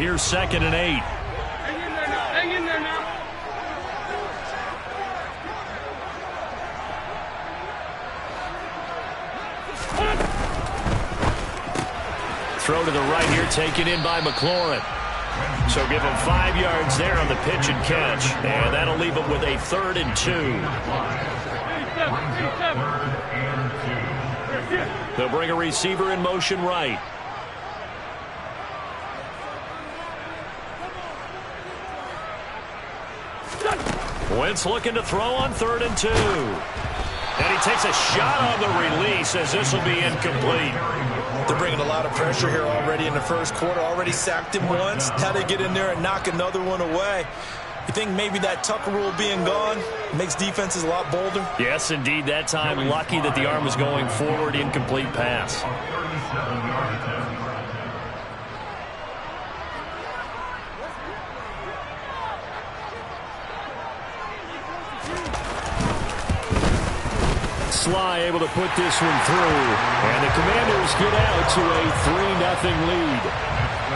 Here's 2nd and 8. Hang in there now. Hang in there now. Throw to the right here, taken in by McLaurin. So give him 5 yards there on the pitch and catch. And that'll leave him with a 3rd and 2. They'll bring a receiver in motion right. Wentz looking to throw on 3rd and 2. And he takes a shot on the release as this will be incomplete. They're bringing a lot of pressure here already in the first quarter. Already sacked him once. Now they get in there and knock another one away. You think maybe that Tucker rule being gone makes defenses a lot bolder? Yes, indeed. That time, lucky that the arm was going forward. Incomplete pass. Sly able to put this one through. And the Commanders get out to a 3-0 lead.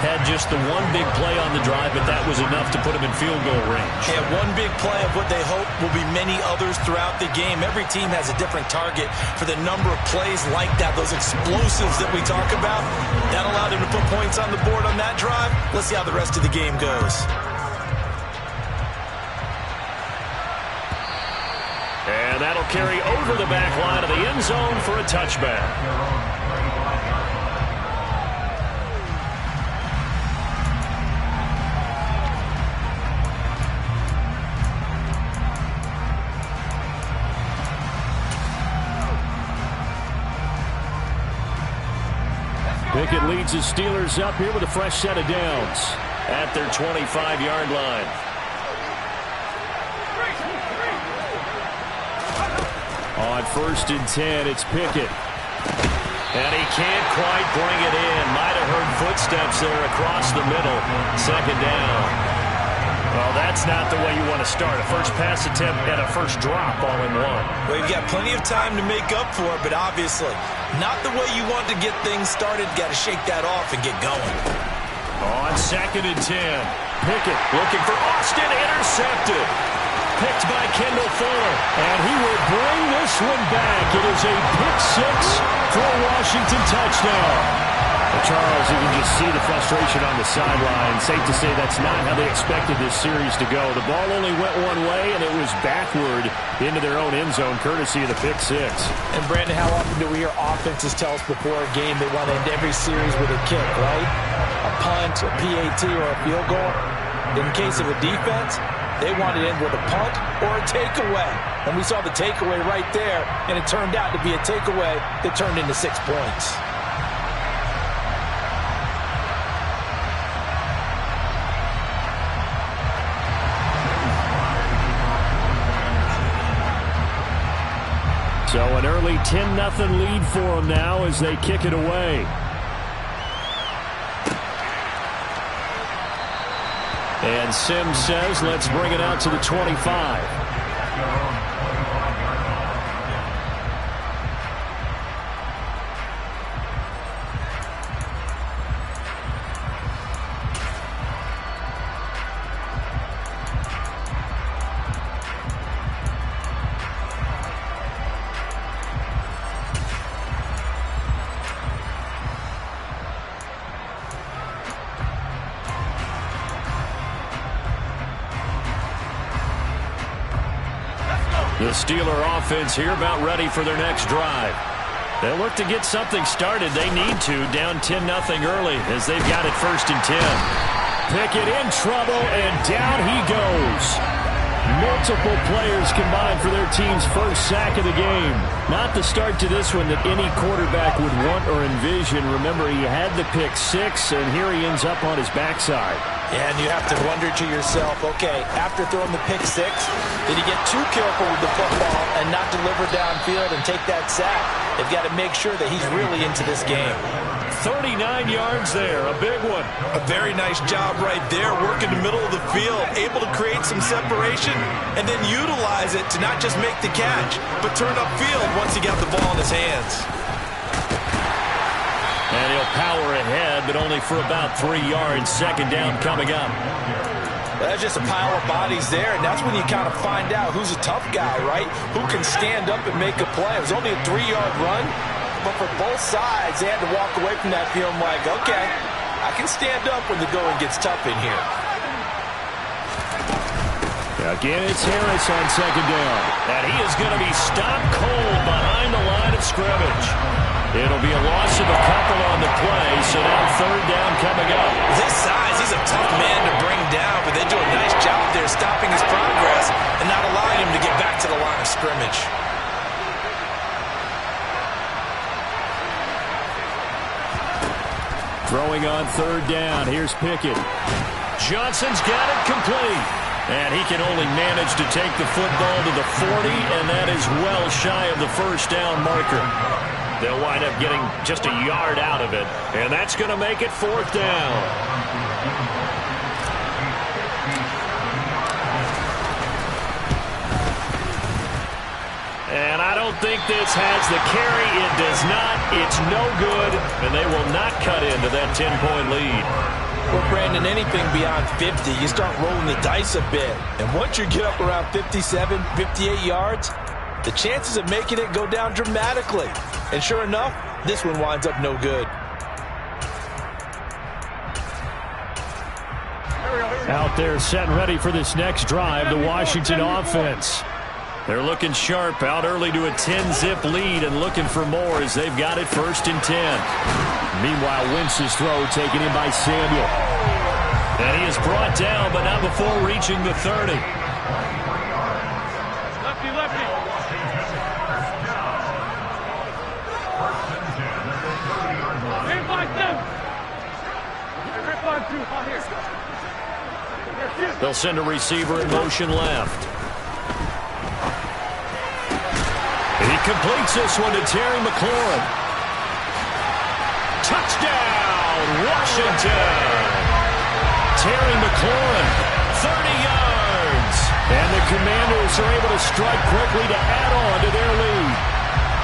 Had just the one big play on the drive, but that was enough to put them in field goal range. Yeah, one big play of what they hope will be many others throughout the game. Every team has a different target for the number of plays like that, those explosives that we talk about. That allowed them to put points on the board on that drive. Let's see how the rest of the game goes. And that'll carry over the back line of the end zone for a touchback. Pickett leads his Steelers up here with a fresh set of downs at their 25-yard line. On 1st and 10, it's Pickett. And he can't quite bring it in. Might have heard footsteps there across the middle. 2nd down. Well, that's not the way you want to start. A first pass attempt and a first drop all in one. Well, you've got plenty of time to make up for it, but obviously not the way you want to get things started. Got to shake that off and get going. On 2nd and 10, Pickett looking for Austin, intercepted. Picked by Kendall Fuller, and he will bring this one back. It is a pick 6 for a Washington touchdown. Well, Charles, you can just see the frustration on the sideline. Safe to say that's not how they expected this series to go. The ball only went one way, and it was backward into their own end zone, courtesy of the pick 6. And, Brandon, how often do we hear offenses tell us before a game they want to end every series with a kick, right? A punt, a PAT, or a field goal. In case of a defense, they want to end with a punt or a takeaway. And we saw the takeaway right there, and it turned out to be a takeaway that turned into 6 points. So an early 10-0 lead for them now as they kick it away. And Sims says, let's bring it out to the 25. The Steeler offense here about ready for their next drive. They'll look to get something started. They need to, down 10-0 early as they've got it 1st and 10. Pickett in trouble, and down he goes. Multiple players combined for their team's first sack of the game. Not the start to this one that any quarterback would want or envision. Remember, he had the pick 6, and here he ends up on his backside. Yeah, and you have to wonder to yourself, okay, after throwing the pick 6, did he get too careful with the football and not deliver downfield and take that sack? They've got to make sure that he's really into this game. 39 yards there, a big one. A very nice job right there, working the middle of the field, able to create some separation and then utilize it to not just make the catch, but turn upfield once he got the ball in his hands. And he'll power ahead, but only for about 3 yards. Second down coming up. That's just a pile of bodies there, and that's when you kind of find out who's a tough guy, right? Who can stand up and make a play. It was only a 3-yard run, but for both sides, they had to walk away from that feeling like, okay, I can stand up when the going gets tough in here. Again, it's Harris on second down. And he is going to be stopped cold behind the line of scrimmage. It'll be a loss of a couple on the play, so now third down coming up. This size, he's a tough man to bring down, but they do a nice job there stopping his progress and not allowing him to get back to the line of scrimmage. Throwing on third down. Here's Pickett. Johnson's got it complete. And he can only manage to take the football to the 40, and that is well shy of the first down marker. They'll wind up getting just a yard out of it, and that's going to make it fourth down. And I don't think this has the carry. It does not. It's no good, and they will not cut into that 10-point lead. Well, Brandon, anything beyond 50, you start rolling the dice a bit. And once you get up around 57, 58 yards, the chances of making it go down dramatically. And sure enough, this one winds up no good. Out there set and ready for this next drive, the Washington offense. They're looking sharp, out early to a 10-zip lead and looking for more as they've got it first and 10. Meanwhile, Wentz's throw taken in by Samuel. And he is brought down, but not before reaching the 30. Lefty, lefty. Grip on two. Grip on two. On here. They'll send a receiver in motion left. He completes this one to Terry McLaurin. Touchdown, Washington! Terry McLaurin, 30 yards. And the Commanders are able to strike quickly to add on to their lead.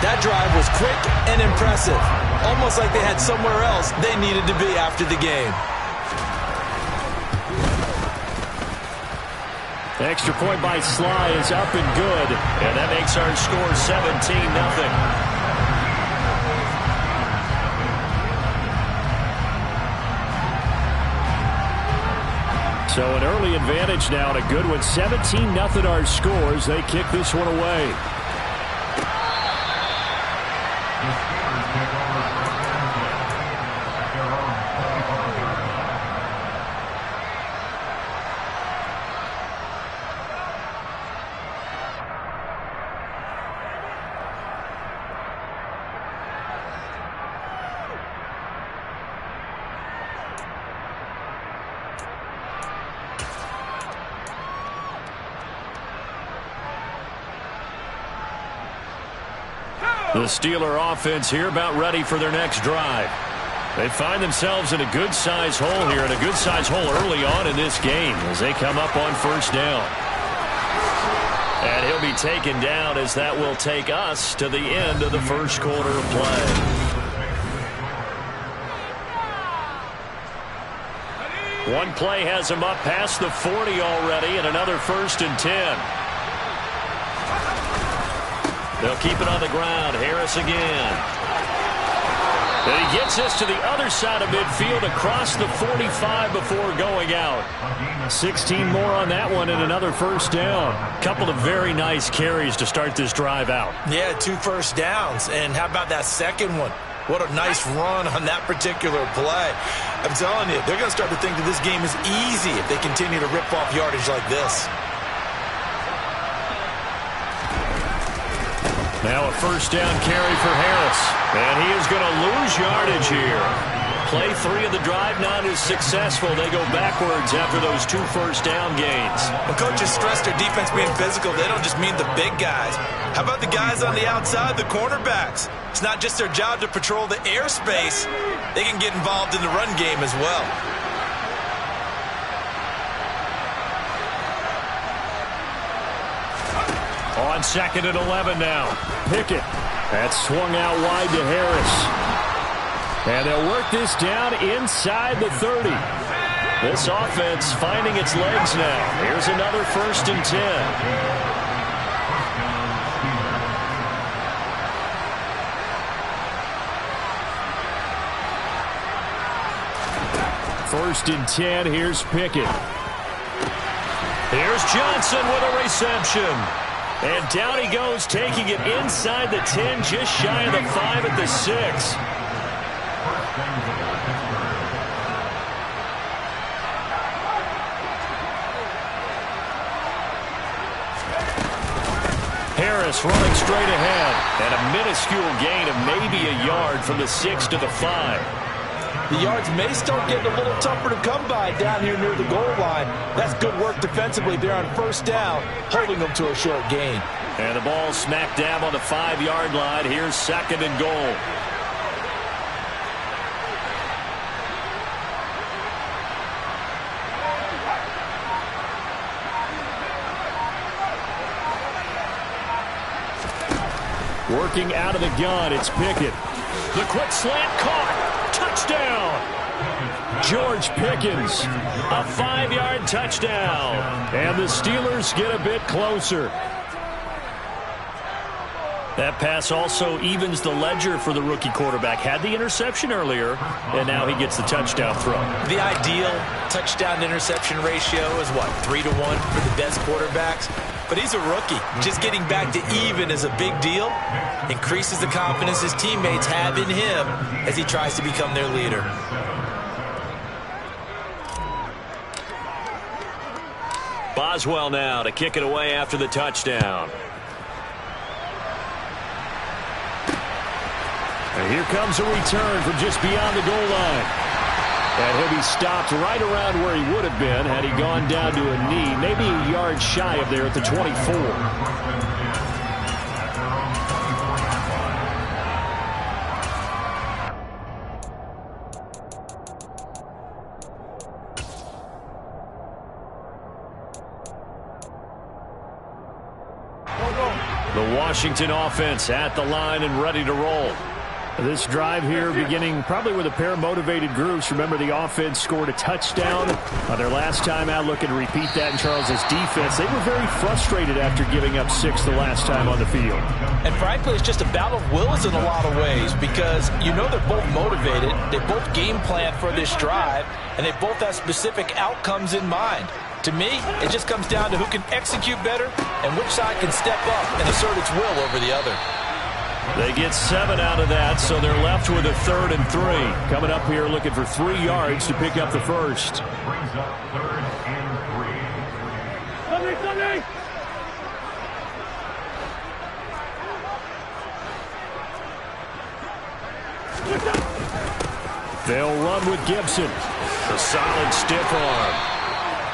That drive was quick and impressive. Almost like they had somewhere else they needed to be after the game. Extra point by Sly is up and good. And that makes our score 17-0. So an early advantage now and a good one. 17-0 our scores. They kick this one away. The Steeler offense here about ready for their next drive. They find themselves in a good-sized hole here, and a good-sized hole early on in this game as they come up on first down. And he'll be taken down as that will take us to the end of the first quarter of play. One play has him up past the 40 already, and another first and 10. They'll keep it on the ground. Harris again. And he gets this to the other side of midfield across the 45 before going out. 16 more on that one and another first down. Couple of very nice carries to start this drive out. Yeah, 2 first downs. And how about that second one? What a nice run on that particular play. I'm telling you, they're going to start to think that this game is easy if they continue to rip off yardage like this. Now a first down carry for Harris. And he is going to lose yardage here. Play 3 of the drive not as successful. They go backwards after those 2 first down gains. When coaches stress their defense being physical, they don't just mean the big guys. How about the guys on the outside, the cornerbacks? It's not just their job to patrol the airspace. They can get involved in the run game as well. On second and 11 now. Pickett. That swung out wide to Harris. And they'll work this down inside the 30. This offense finding its legs now. Here's another 1st and 10. 1st and 10. Here's Pickett. Here's Johnson with a reception. And down he goes, taking it inside the 10, just shy of the 5 at the 6. Harris running straight ahead. And a minuscule gain of maybe a yard from the 6 to the 5. The yards may start getting a little tougher to come by down here near the goal line. That's good work defensively there on 1st down, holding them to a short gain. And the ball smack dab on the 5-yard line. Here's 2nd and goal. Working out of the gun, it's Pickett. The quick slant caught. Touchdown! George Pickens, a 5-yard touchdown. And the Steelers get a bit closer. That pass also evens the ledger for the rookie quarterback. Had the interception earlier, and now he gets the touchdown throw. The ideal touchdown-interception ratio is what, 3 to 1 for the best quarterbacks? But he's a rookie. Just getting back to even is a big deal. Increases the confidence his teammates have in him as he tries to become their leader. Boswell now to kick it away after the touchdown. And here comes a return from just beyond the goal line. And he'll be stopped right around where he would have been had he gone down to a knee, maybe a yard shy of there at the 24. The Washington offense at the line and ready to roll. This drive here beginning probably with a pair of motivated groups. Remember, the offense scored a touchdown on their last time out. Looking to repeat that in Charles's defense. They were very frustrated after giving up 6 the last time on the field. And frankly, it's just a battle of wills in a lot of ways because you know they're both motivated. They both game plan for this drive, and they both have specific outcomes in mind. To me, it just comes down to who can execute better and which side can step up and assert its will over the other. They get 7 out of that, so they're left with a 3rd and 3. Coming up here looking for 3 yards to pick up the first. Brings up 3rd and 3. Sunday! They'll run with Gibson. A solid stiff arm.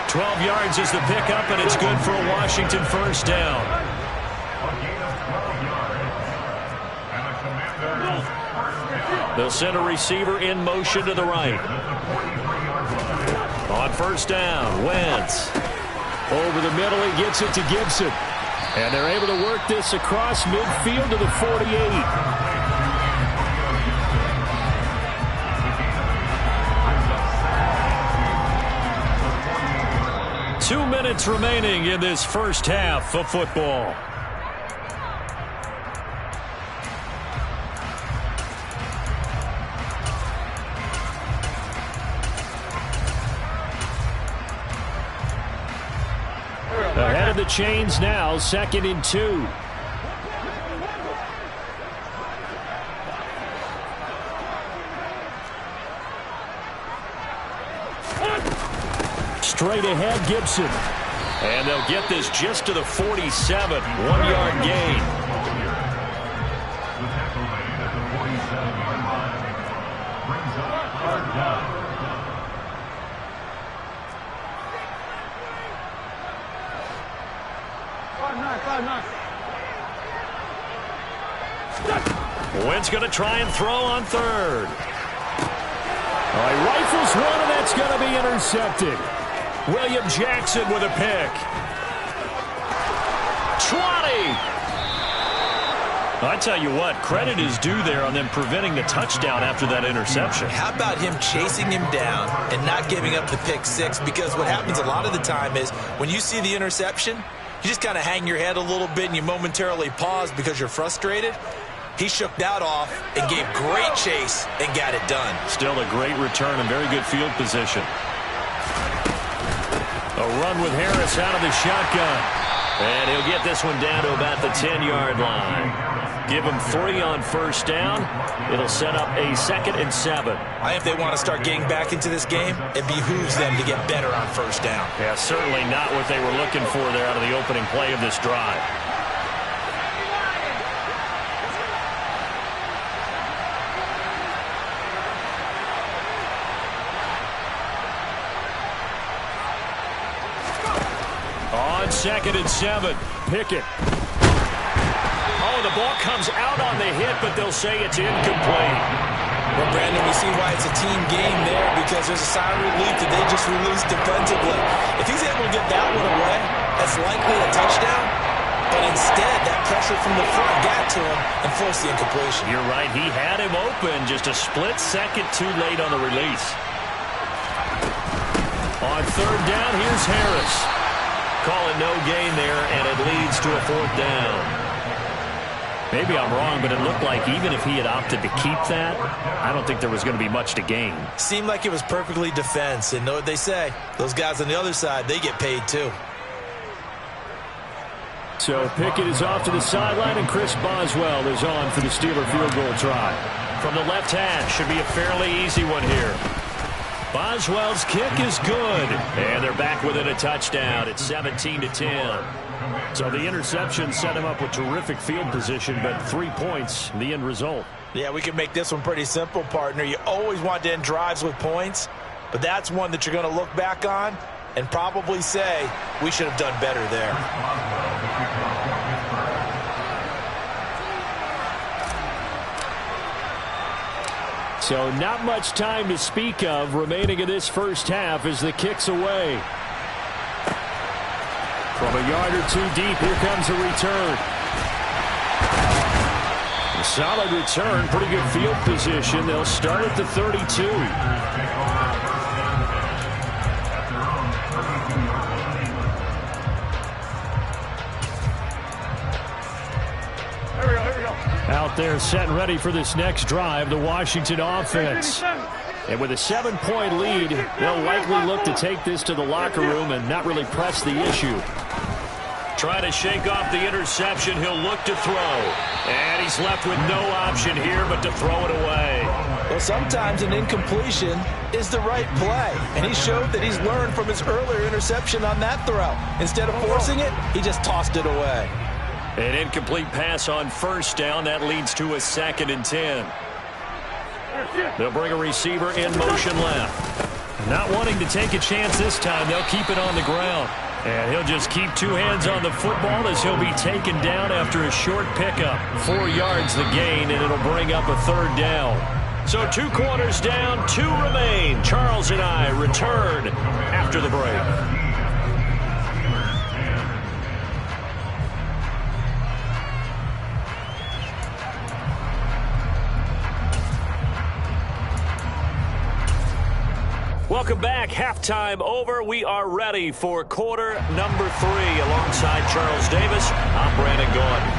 12 yards is the pickup, and it's good for a Washington 1st down. They'll send a receiver in motion to the right. On 1st down, Wentz. Over the middle, he gets it to Gibson. And they're able to work this across midfield to the 48. 2 minutes remaining in this first half of football. Ahead of the chains now, 2nd and 2. Straight ahead, Gibson. And they'll get this just to the 47. 1-yard gain. Wentz going to try and throw on 3rd. All right, rifles one, and that's going to be intercepted. William Jackson with a pick. 20. I tell you what, credit is due there on them preventing the touchdown after that interception. How about him chasing him down and not giving up the pick six? Because what happens a lot of the time is when you see the interception, you just kind of hang your head a little bit and you momentarily pause because you're frustrated. He shook that off and gave great chase and got it done. Still a great return and very good field position. A run with Harris out of the shotgun. And he'll get this one down to about the 10-yard line. Give him 3 on first down. It'll set up a 2nd and 7. I think they want to start getting back into this game. It behooves them to get better on first down. Yeah, certainly not what they were looking for there out of the opening play of this drive. On 2nd and 7, Pickett. Oh, the ball comes out on the hit, but they'll say it's incomplete. Well, Brandon, we see why it's a team game there because there's a sigh of relief that they just released defensively. If he's able to get that one away, that's likely a touchdown. But instead, that pressure from the front got to him and forced the incompletion. You're right. He had him open, just a split second too late on the release. On 3rd down, here's Harris. Calling no gain there, and it leads to a 4th down. Maybe I'm wrong, but it looked like even if he had opted to keep that, I don't think there was going to be much to gain. Seemed like it was perfectly defense, and know what they say. Those guys on the other side, they get paid too. So Pickett is off to the sideline, and Chris Boswell is on for the Steeler field goal try. From the left hash, should be a fairly easy one here. Boswell's kick is good, and they're back within a touchdown. It's 17-10. So the interception set him up with terrific field position, but 3 points, the end result. Yeah, we can make this one pretty simple, partner. You always want to end drives with points, but that's one that you're going to look back on and probably say, we should have done better there. So not much time to speak of remaining in this first half as the kick's away. From a yard or 2 deep, here comes a return. A solid return, pretty good field position. They'll start at the 32. Out there set and ready for this next drive, the Washington offense. And with a 7-point lead, they'll likely look to take this to the locker room and not really press the issue. Trying to shake off the interception, he'll look to throw. And he's left with no option here but to throw it away. Well, sometimes an incompletion is the right play. And he showed that he's learned from his earlier interception on that throw. Instead of forcing it, he just tossed it away. An incomplete pass on first down. That leads to a 2nd and 10. They'll bring a receiver in motion left. Not wanting to take a chance this time, they'll keep it on the ground. And he'll just keep 2 hands on the football as he'll be taken down after a short pickup. 4 yards the gain, and it'll bring up a 3rd down. So 2 quarters down, 2 remain. Charles and I return after the break. Welcome back. Halftime over. We are ready for quarter number 3. Alongside Charles Davis, I'm Brandon Gaudin.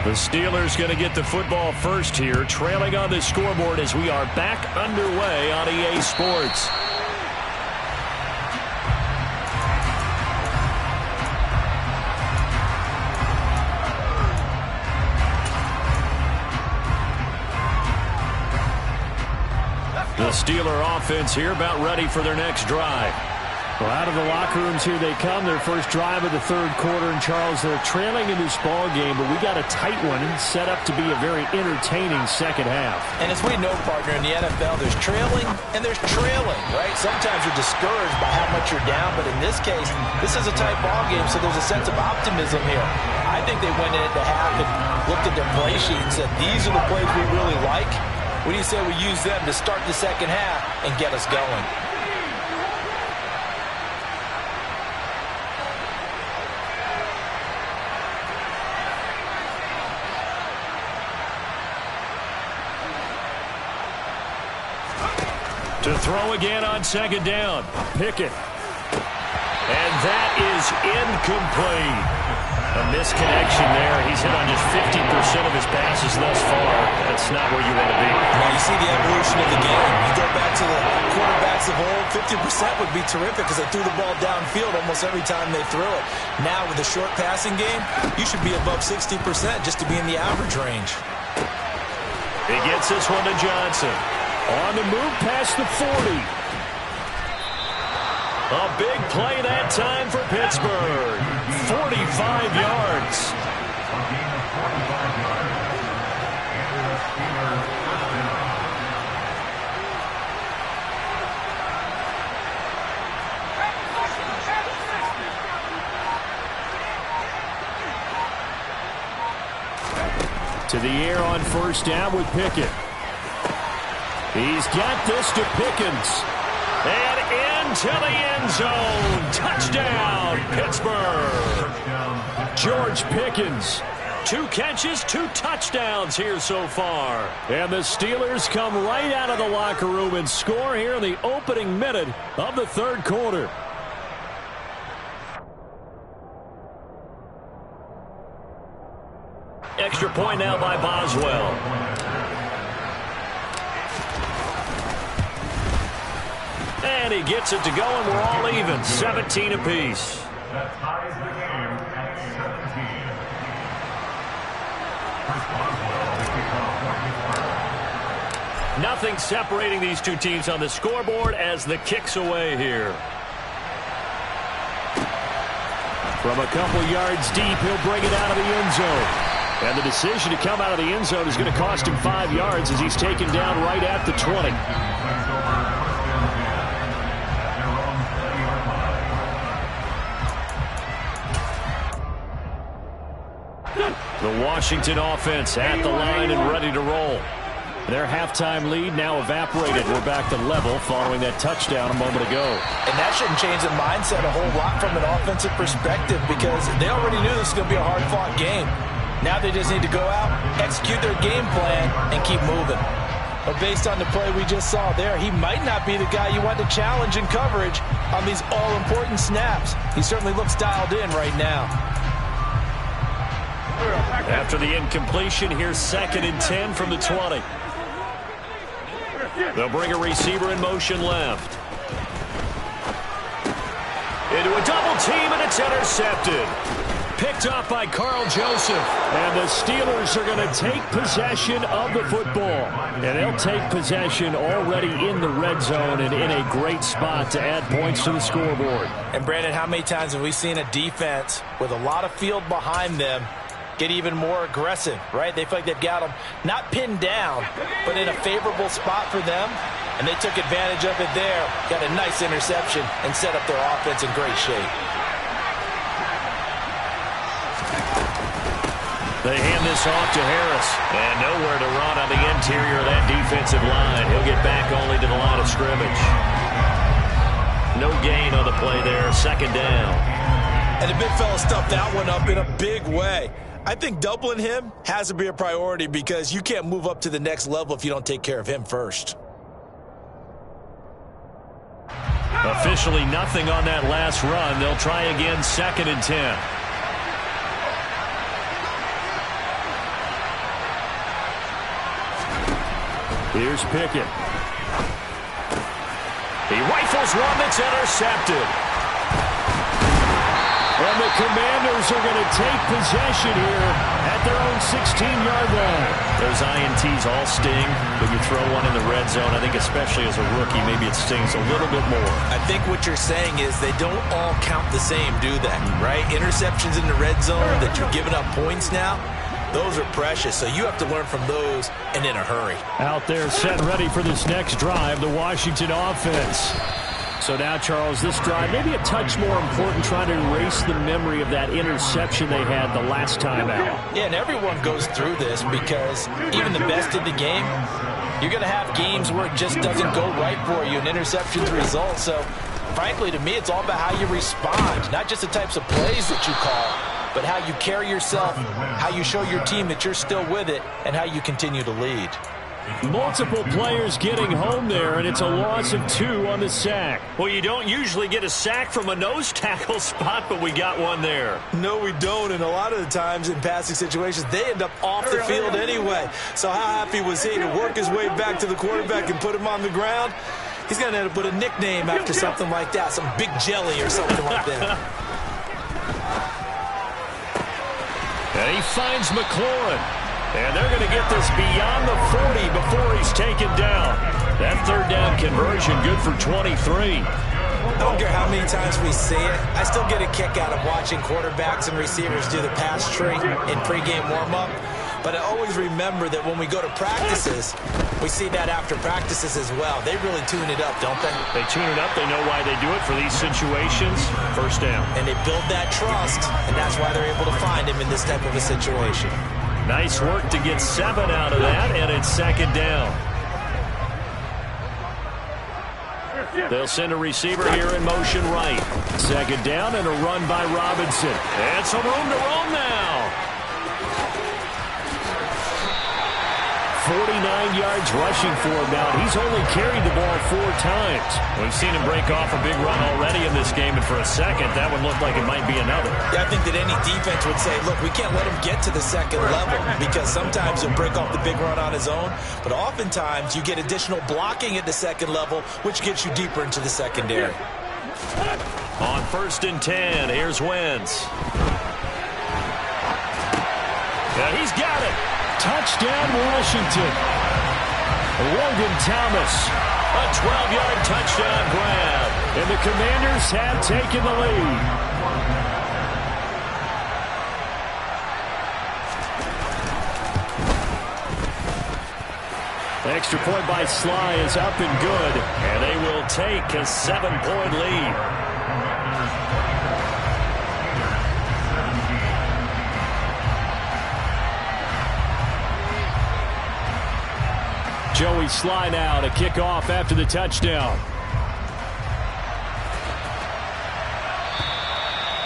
The Steelers going to get the football first here, trailing on the scoreboard as we are back underway on EA Sports. The Steeler offense here about ready for their next drive. Well, out of the locker rooms here they come. Their first drive of the 3rd quarter. And, Charles, they're trailing in this ball game, but we got a tight one set up to be a very entertaining second half. And as we know, partner, in the NFL, there's trailing and there's trailing, right? Sometimes you're discouraged by how much you're down, but in this case, this is a tight ball game, so there's a sense of optimism here. I think they went into half and looked at their play sheet and said, these are the plays we really like. What do you say we use them to start the second half and get us going? To throw again on second down. Pickett. And that is incomplete. A misconnection there. He's hit on just 50% of his passes thus far. That's not where you want to be. Now you see the evolution of the game. You go back to the quarterbacks of old, 50% would be terrific because they threw the ball downfield almost every time they threw it. Now with the short passing game, you should be above 60% just to be in the average range. He gets this one to Johnson. On the move past the 40. A big play that time for Pittsburgh. 45 yards. To the air on first down with Pickett. He's got this to Pickens. And into the end zone. Touchdown, Pittsburgh. George Pickens. 2 catches, 2 touchdowns here so far. And the Steelers come right out of the locker room and score here in the opening minute of the third quarter. Extra point now by Boswell. And he gets it to go, and we're all even. 17 apiece. That ties the game at 17. Nothing separating these two teams on the scoreboard as the kick's away here. From a couple yards deep, he'll bring it out of the end zone. And the decision to come out of the end zone is going to cost him 5 yards as he's taken down right at the 20. The Washington offense at the line and ready to roll. Their halftime lead now evaporated. We're back to level following that touchdown a moment ago. And that shouldn't change the mindset a whole lot from an offensive perspective because they already knew this was going to be a hard-fought game. Now they just need to go out, execute their game plan, and keep moving. But based on the play we just saw there, he might not be the guy you want to challenge in coverage on these all-important snaps. He certainly looks dialed in right now. After the incompletion, here's 2nd and 10 from the 20. They'll bring a receiver in motion left. Into a double team, and it's intercepted. Picked up by Carl Joseph. And the Steelers are going to take possession of the football. And they'll take possession already in the red zone and in a great spot to add points to the scoreboard. And, Brandon, how many times have we seen a defense with a lot of field behind them get even more aggressive, right? They feel like they've got them not pinned down, but in a favorable spot for them, and they took advantage of it there, got a nice interception, and set up their offense in great shape. They hand this off to Harris, and nowhere to run on the interior of that defensive line. He'll get back only to the line of scrimmage. No gain on the play there, 2nd down. And the big fella stuffed that one up in a big way. I think doubling him has to be a priority because you can't move up to the next level if you don't take care of him first. Officially nothing on that last run. They'll try again, 2nd and 10. Here's Pickett. He rifles one that's intercepted. And the Commanders are going to take possession here at their own 16-yard line. Those INTs all sting when you throw one in the red zone. I think especially as a rookie, maybe it stings a little bit more. I think what you're saying is they don't all count the same, do they? Right? Interceptions in the red zone that you're giving up points now, those are precious. So you have to learn from those and in a hurry. Out there set ready for this next drive, the Washington offense. So now, Charles, this drive maybe a touch more important, trying to erase the memory of that interception they had the last time out. Yeah, and everyone goes through this because even the best in the game, You're going to have games where it just doesn't go right for you, and interceptions result. So, frankly, to me, it's all about how you respond, not just the types of plays that you call, but how you carry yourself, how you show your team that you're still with it, and how you continue to lead. Multiple players getting home there, and it's a loss of 2 on the sack. Well, you don't usually get a sack from a nose tackle spot, but we got one there. No, we don't, and a lot of the times in passing situations, they end up off the field anyway. So how happy was he to work his way back to the quarterback and put him on the ground? He's going to end up with a nickname after something like that, some Big Jelly or something like that. And he finds McLaurin. And they're going to get this beyond the 40 before he's taken down. That third down conversion good for 23. I don't care how many times we see it. I still get a kick out of watching quarterbacks and receivers do the pass tree in pregame warm-up. But I always remember that when we go to practices, we see that after practices as well. They really tune it up, don't they? They tune it up. They know why they do it for these situations. First down. And they build that trust, and that's why they're able to find him in this type of a situation. Nice work to get 7 out of that, and it's second down. They'll send a receiver here in motion right. Second down and a run by Robinson. And some room to roam now. 49 yards rushing for him now. He's only carried the ball 4 times. We've seen him break off a big run already in this game, and for a second, that one looked like it might be another. Yeah, I think that any defense would say, look, we can't let him get to the second level, because sometimes he'll break off the big run on his own, but oftentimes you get additional blocking at the second level, which gets you deeper into the secondary. On 1st and 10, here's Wentz. And he's got it. Touchdown, Washington. Logan Thomas, a 12-yard touchdown grab. And the Commanders have taken the lead. Extra point by Sly is up and good. And they will take a 7-point lead. Joey Sly now to kick off after the touchdown.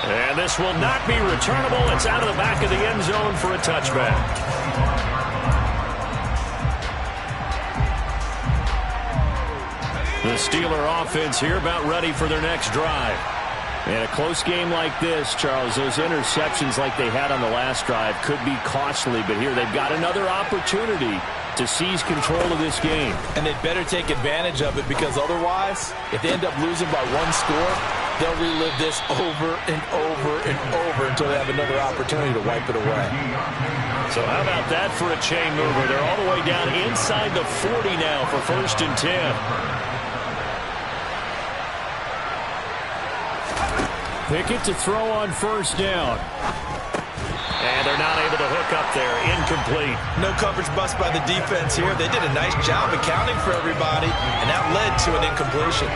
And this will not be returnable. It's out of the back of the end zone for a touchback. The Steeler offense here about ready for their next drive. In a close game like this, Charles, those interceptions like they had on the last drive could be costly, but here they've got another opportunity to seize control of this game. And they'd better take advantage of it, because otherwise, if they end up losing by 1 score, they'll relive this over and over and over until they have another opportunity to wipe it away. So how about that for a chain mover? They're all the way down inside the 40 now for 1st and 10. Pickett to throw on 1st down. And they're not able to hook up there. Incomplete. No coverage bust by the defense here. They did a nice job accounting for everybody, and that led to an incompletion.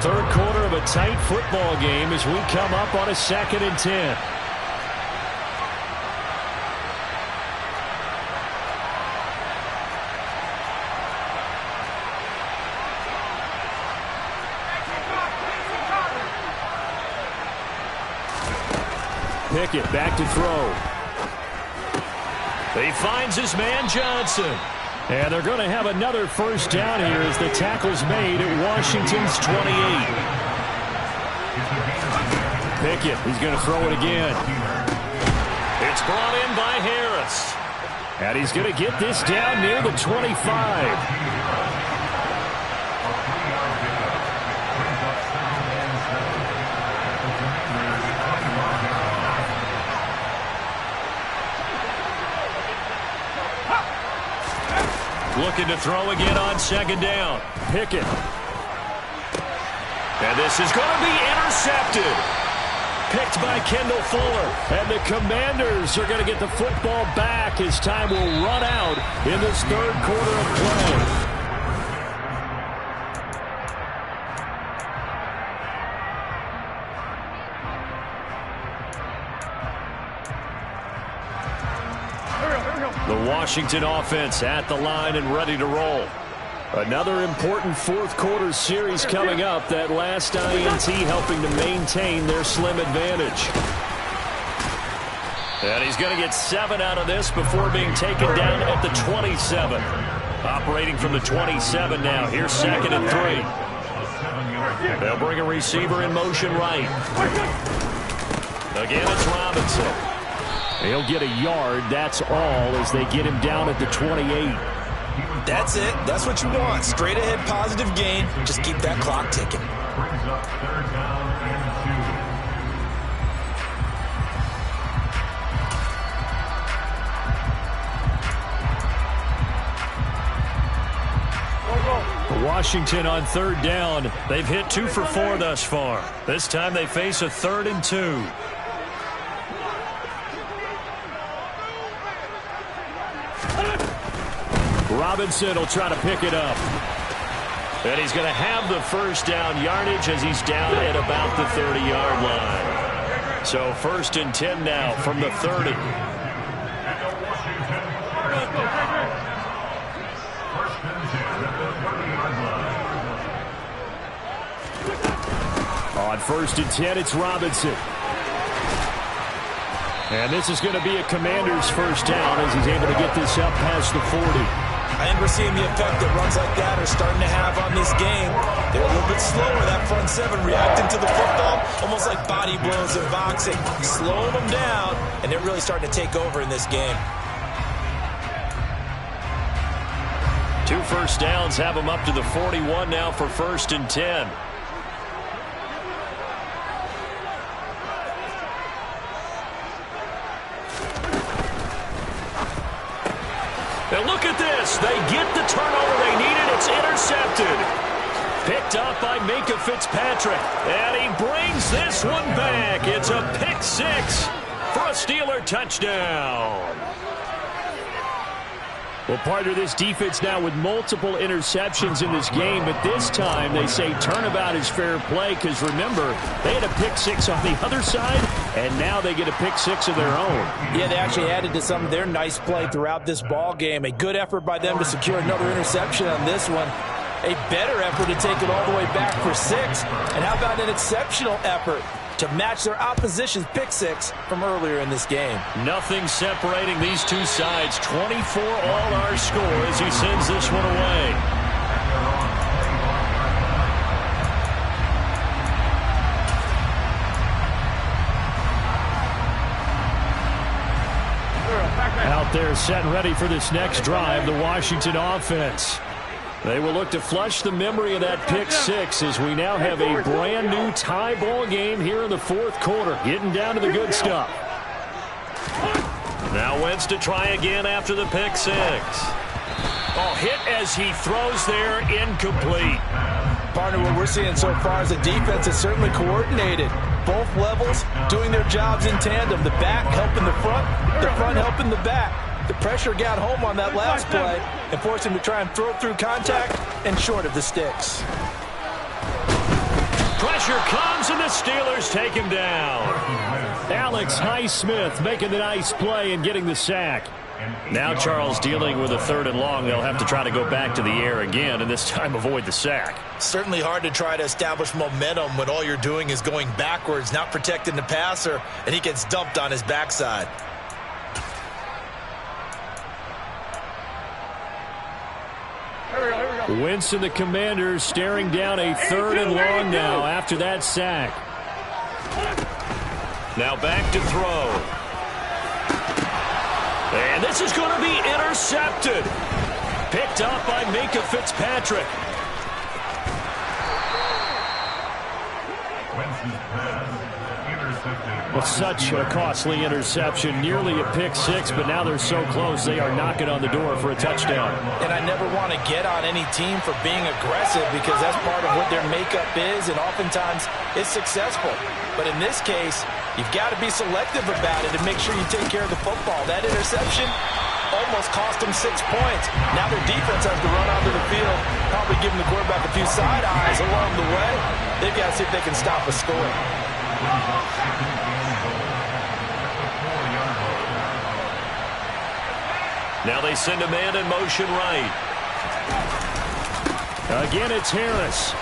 Third quarter of a tight football game as we come up on a 2nd and 10. Pickett back to throw. He finds his man Johnson. And they're going to have another 1st down here as the tackle's made at Washington's 28. Pickett, he's going to throw it again. It's brought in by Harris. And he's going to get this down near the 25. Looking to throw again on 2nd down. Pickett. And this is going to be intercepted. Picked by Kendall Fuller. And the Commanders are going to get the football back as time will run out in this 3rd quarter of play. The Washington offense at the line and ready to roll. Another important fourth quarter series coming up. That last INT helping to maintain their slim advantage. And he's going to get 7 out of this before being taken down at the 27. Operating from the 27 now. Here's 2nd and 3. They'll bring a receiver in motion right. Again, it's Robinson. He'll get a yard. That's all as they get him down at the 28. That's it. That's what you want. Straight ahead positive gain. Just keep that clock ticking. Brings up 3rd down and 2. Washington on 3rd down. They've hit 2 for 4 thus far. This time they face a 3rd and 2. Robinson will try to pick it up. And he's going to have the 1st down yardage as he's down at about the 30-yard line. So 1st and 10 now from the 30. On 1st and 10, it's Robinson. And this is going to be a Commander's 1st down as he's able to get this up past the 40. I think we're seeing the effect that runs like that are starting to have on this game. They're a little bit slower, that front 7, reacting to the football, almost like body blows in boxing, slowing them down, and they're really starting to take over in this game. 2 first downs have them up to the 41 now for 1st and 10. And look at this. They get the turnover they needed. It's intercepted. Picked up by Minkah Fitzpatrick. And he brings this one back. It's a pick 6 for a Steeler touchdown. Well, part of this defense now with multiple interceptions in this game, but this time they say turnabout is fair play because, remember, they had a pick 6 on the other side, and now they get a pick 6 of their own. Yeah, they actually added to some of their nice play throughout this ball game. A good effort by them to secure another interception on this one. A better effort to take it all the way back for 6. And how about an exceptional effort to match their opposition's pick 6 from earlier in this game? Nothing separating these two sides. 24 all our score as he sends this one away. Out there set and ready for this next drive, the Washington offense. They will look to flush the memory of that pick 6 as we now have a brand new tie ball game here in the 4th quarter. Getting down to the good stuff. Now Wentz to try again after the pick 6. Oh, hit as he throws there, incomplete. Partner, what we're seeing so far is the defense is certainly coordinated. Both levels doing their jobs in tandem. The back helping the front helping the back. The pressure got home on that last play and forced him to try and throw through contact and short of the sticks. Pressure comes and the Steelers take him down. Alex Highsmith making the nice play and getting the sack. Now Charles dealing with a 3rd and long. They'll have to try to go back to the air again and this time avoid the sack. Certainly hard to try to establish momentum when all you're doing is going backwards, not protecting the passer, and he gets dumped on his backside. Wentz and the Commanders staring down a 3rd and long now after that sack. Now back to throw. And this is going to be intercepted. Picked up by Minkah Fitzpatrick. Well, such a costly interception, nearly a pick 6, but now they're so close they are knocking on the door for a touchdown. And I never want to get on any team for being aggressive because that's part of what their makeup is, and oftentimes it's successful. But in this case, you've got to be selective about it and make sure you take care of the football. That interception almost cost them 6 points. Now their defense has to run onto the field, probably giving the quarterback a few side eyes along the way. They've got to see if they can stop a score. Now they send a man in motion right. Again, it's Harris.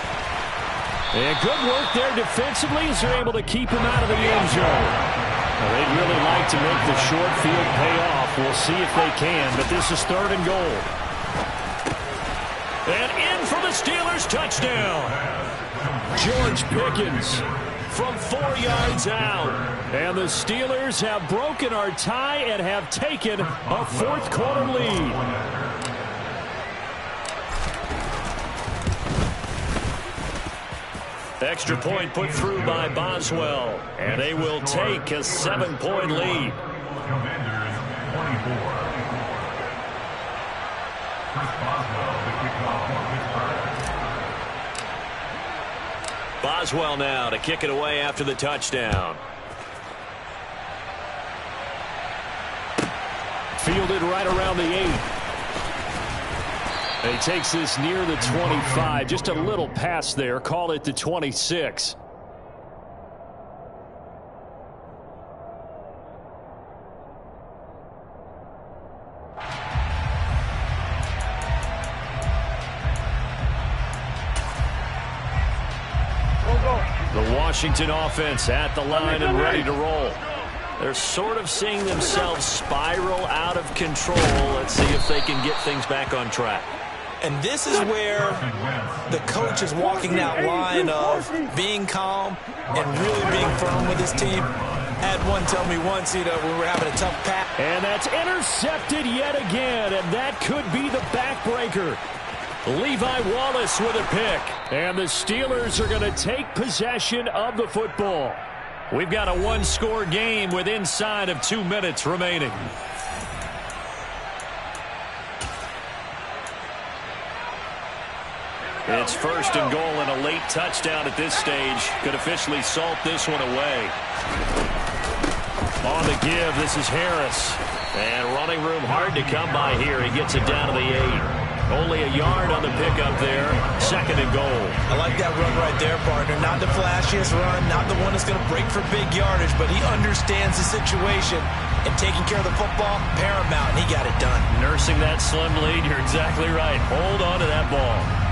And good work there defensively as they're able to keep him out of the end zone. Well, they'd really like to make the short field pay off. We'll see if they can, but this is 3rd and goal. And in for the Steelers, touchdown. George Pickens from 4 yards out. And the Steelers have broken our tie and have taken a 4th quarter lead. Extra point put through by Boswell, and they will take a 7-point lead. Commanders 24. Chris Boswell, the kickoff for Pittsburgh. Boswell now to kick it away after the touchdown. Fielded right around the 8. He takes this near the 25. Just a little pass there. Call it the 26. The Washington offense at the line and ready to roll. They're sort of seeing themselves spiral out of control. Let's see if they can get things back on track. And this is where the coach is walking that line of being calm and really being firm with his team. Had one tell me once, we were having a tough pass. And that's intercepted yet again, and that could be the backbreaker. Levi Wallace with a pick. And the Steelers are going to take possession of the football. We've got a 1-score game with inside of 2 minutes remaining. It's 1st and goal, and a late touchdown at this stage could officially salt this one away. On the give, this is Harris. And running room hard to come by here. He gets it down to the 8. Only a yard on the pickup there. 2nd and goal. I like that run right there, partner. Not the flashiest run, not the one that's going to break for big yardage, but he understands the situation, and taking care of the football, paramount, and he got it done. Nursing that slim lead, you're exactly right. Hold on to that ball.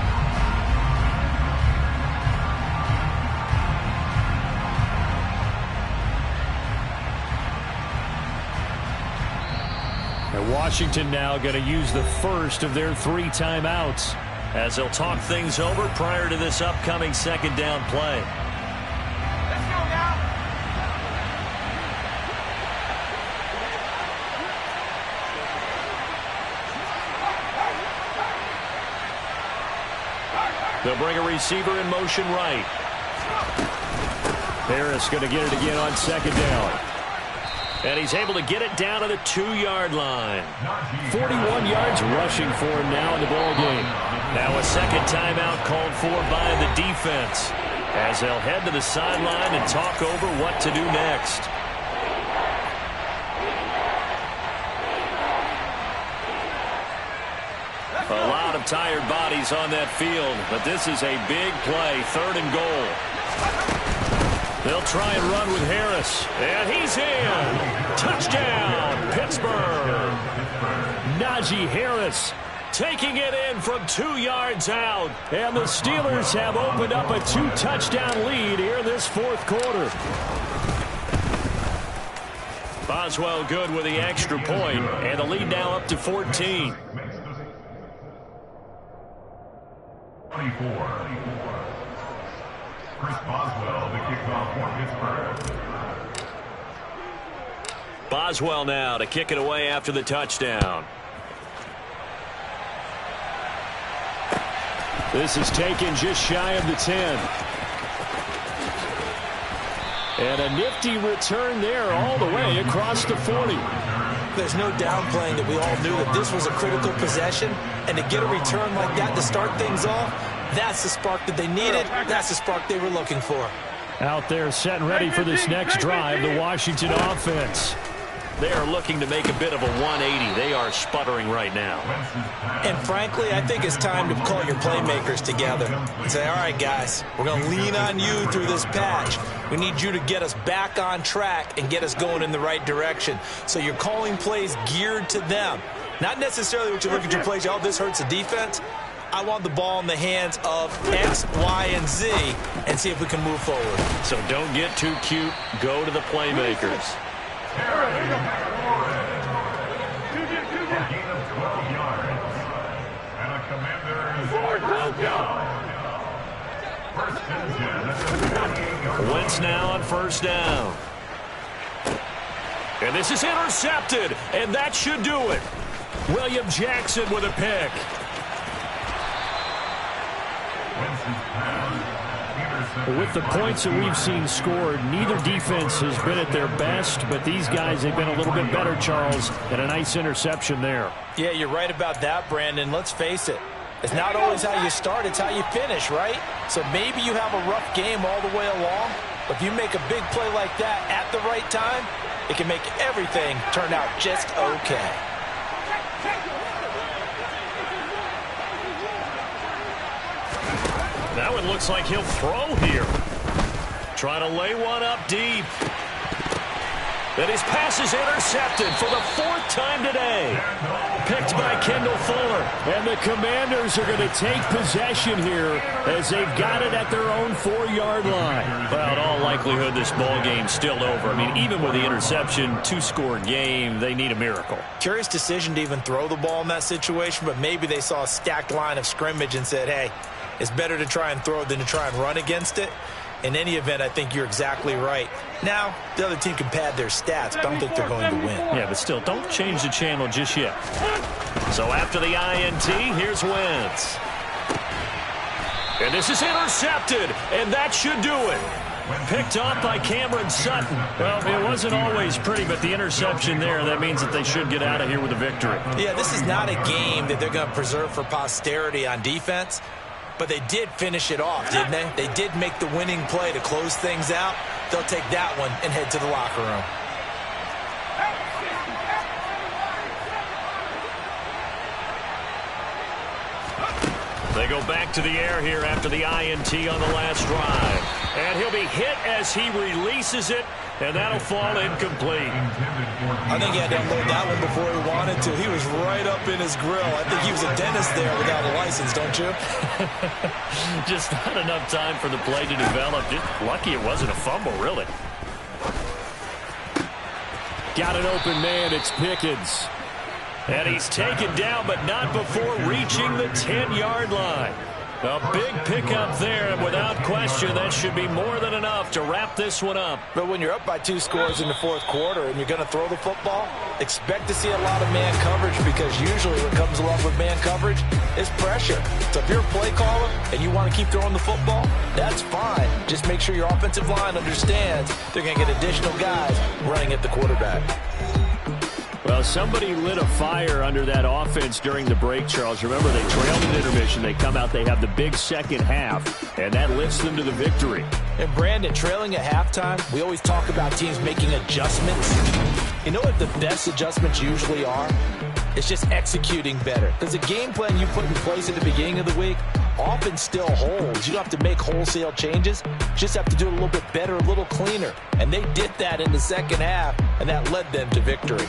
And Washington now going to use the first of their 3 timeouts as they'll talk things over prior to this upcoming 2nd down play. Let's go now. They'll bring a receiver in motion right. Harris going to get it again on 2nd down. And he's able to get it down to the 2-yard line. 41 yards rushing for him now in the ball game. Now a 2nd timeout called for by the defense as they'll head to the sideline and talk over what to do next. A lot of tired bodies on that field, but this is a big play. 3rd and goal. They'll try and run with Harris. And he's in. Touchdown, Pittsburgh. Najee Harris taking it in from 2 yards out. And the Steelers have opened up a 2-touchdown lead here in this 4th quarter. Boswell good with the extra point, and the lead now up to 14. 24. Chris Boswell, the kickoff for Pittsburgh. Boswell now to kick it away after the touchdown. This is taken just shy of the 10. And a nifty return there all the way across the 40. There's no downplaying that we all knew that this was a critical possession, and to get a return like that to start things off, that's the spark that they needed. That's the spark they were looking for. Out there set and ready for this next drive, the Washington offense. They are looking to make a bit of a 180. They are sputtering right now. And frankly, I think it's time to call your playmakers together and say, all right, guys, we're going to lean on you through this patch. We need you to get us back on track and get us going in the right direction. So you're calling plays geared to them. Not necessarily what you look at your plays, oh, this hurts the defense. I want the ball in the hands of X, Y, and Z and see if we can move forward. So don't get too cute. Go to the playmakers. Wentz now on first down. And this is intercepted, and that should do it. William Jackson with a pick. With the points that we've seen scored, neither defense has been at their best, but these guys have been a little bit better, Charles, and a nice interception there. Yeah, you're right about that, Brandon. Let's face it. It's not always how you start, it's how you finish, right? So maybe you have a rough game all the way along, but if you make a big play like that at the right time, it can make everything turn out just okay. That one looks like he'll throw here. Trying to lay one up deep. And his pass is intercepted for the 4th time today. Picked by Kendall Fuller. And the Commanders are going to take possession here as they've got it at their own 4-yard line. Well, in all likelihood, this ball game's still over. I mean, even with the interception, 2-score game, they need a miracle. Curious decision to even throw the ball in that situation, but maybe they saw a stacked line of scrimmage and said, hey, it's better to try and throw it than to try and run against it. In any event, I think you're exactly right. Now, the other team can pad their stats, but I don't think they're going to win. Yeah, but still, don't change the channel just yet. So after the INT, here's Wentz. And this is intercepted, and that should do it. Picked off by Cameron Sutton. Well, it wasn't always pretty, but the interception there, that means that they should get out of here with a victory. Yeah, this is not a game that they're going to preserve for posterity on defense. But they did finish it off, didn't they? They did make the winning play to close things out. They'll take that one and head to the locker room. They go back to the air here after the INT on the last drive. And he'll be hit as he releases it, and that'll fall incomplete. I think he had to unload that one before he wanted to. He was right up in his grill. I think he was a dentist there without a license, don't you? Just not enough time for the play to develop. Just lucky it wasn't a fumble, really. Got an open man. It's Pickens. And he's taken down, but not before reaching the 10-yard line. A big pickup there, and without question, that should be more than enough to wrap this one up. But when you're up by 2 scores in the 4th quarter and you're going to throw the football, expect to see a lot of man coverage, because usually what comes along with man coverage is pressure. So if you're a play caller and you want to keep throwing the football, that's fine. Just make sure your offensive line understands they're going to get additional guys running at the quarterback. Well, somebody lit a fire under that offense during the break, Charles. Remember, they trailed at intermission. They come out, they have the big second half, and that lifts them to the victory. And, Brandon, trailing at halftime, we always talk about teams making adjustments. You know what the best adjustments usually are? It's just executing better. Because the game plan you put in place at the beginning of the week often still holds. You don't have to make wholesale changes. You just have to do it a little bit better, a little cleaner. And they did that in the second half, and that led them to victory.